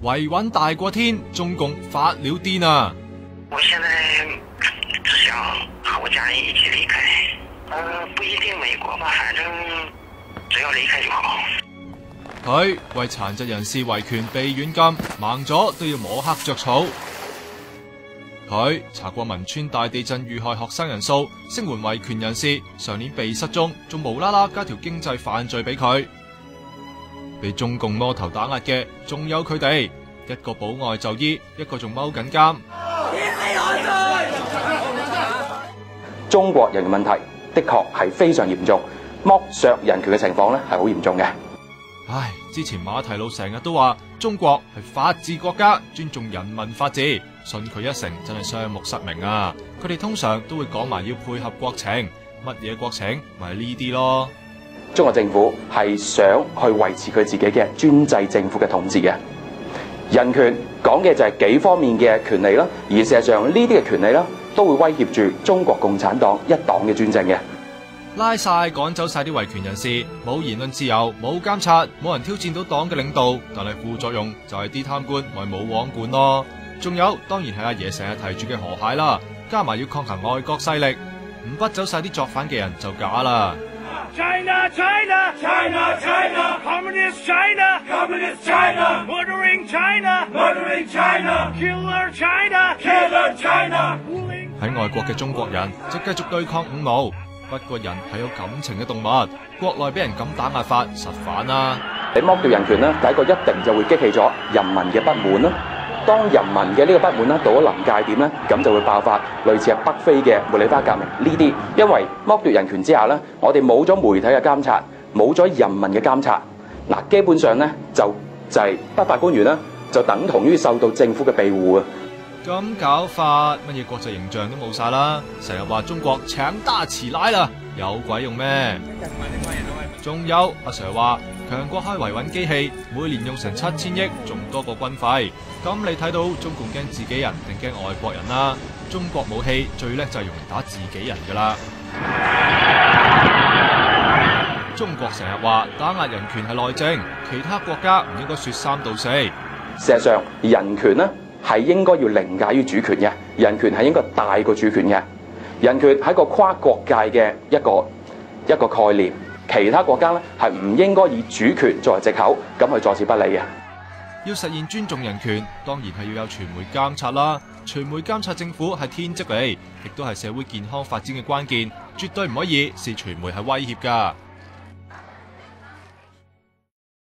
維穩大過天，中共發了癲啊！我現在只想和我家人一起離開，不一定美國吧，反正只要離開就好。佢為殘疾人士維權被軟禁，盲咗都要摸黑着草。佢查過汶川大地震遇害學生人數，聲援維權人士，上年被失蹤，仲無啦啦加條經濟犯罪俾佢。被中共魔頭打壓嘅，仲有佢哋，一個保外就醫，一個仲踎緊監。中國人權問題的確係非常嚴重，剝削人權嘅情況咧係好嚴重嘅。唉，之前馬蹄路成日都話中國係法治國家，尊重人民法治，信佢一成真係雙目失明啊！佢哋通常都會講埋要配合國情，乜嘢國情咪係呢啲咯。中國政府係想去維持佢自己嘅專制政府嘅統治嘅。人權講嘅就係幾方面嘅權利啦，而事實上呢啲嘅權利啦，都會威脅住中國共產黨一黨嘅專政嘅。拉晒趕走晒啲維權人士，冇言論自由，冇監察，冇人挑戰到黨嘅領導，但係副作用就係啲貪官咪冇網管咯。仲有當然係阿爺成日提住嘅河蟹啦，加埋要抗衡外國勢力，唔bắt走晒啲作反嘅人就假啦。China, China, China, China, Communist China, Communist China, Murdering China, Murdering China, Killer China, Killer China。喺外國嘅中國人就繼續對抗五毛，不過人係有感情嘅動物，國內俾人咁打壓法，實反啦。你剝奪人權咧，第一個一定就會激起咗人民嘅不滿啦。當人民嘅呢個不滿咧到咗臨界點咧，咁就會爆發類似係北非嘅茉莉花革命呢啲。因為剝奪人權之下咧，我哋冇咗媒體嘅監察，冇咗人民嘅監察，嗱，基本上咧就係不法官員咧就等同於受到政府嘅庇護啊。咁搞法，乜嘢國際形象都冇晒啦！成日話中國強大起來啦，有鬼用咩？仲有阿 Sir 話強國開維穩機器，每年用成7000億，仲多過軍費。咁你睇到中共驚自己人定驚外國人啦？中國武器最叻就係用嚟打自己人噶啦。中國成日話打壓人權係內政，其他國家唔應該說三道四。事實上，人權呢係應該要凌駕於主權嘅，人權係應該大過主權嘅。人權係一個跨國界嘅一個概念，其他國家呢係唔應該以主權作為藉口咁去坐視不理嘅。要實現尊重人權，當然係要有傳媒監察啦。傳媒監察政府係天職嚟，亦都係社會健康發展嘅關鍵，絕對唔可以視傳媒係威脅㗎。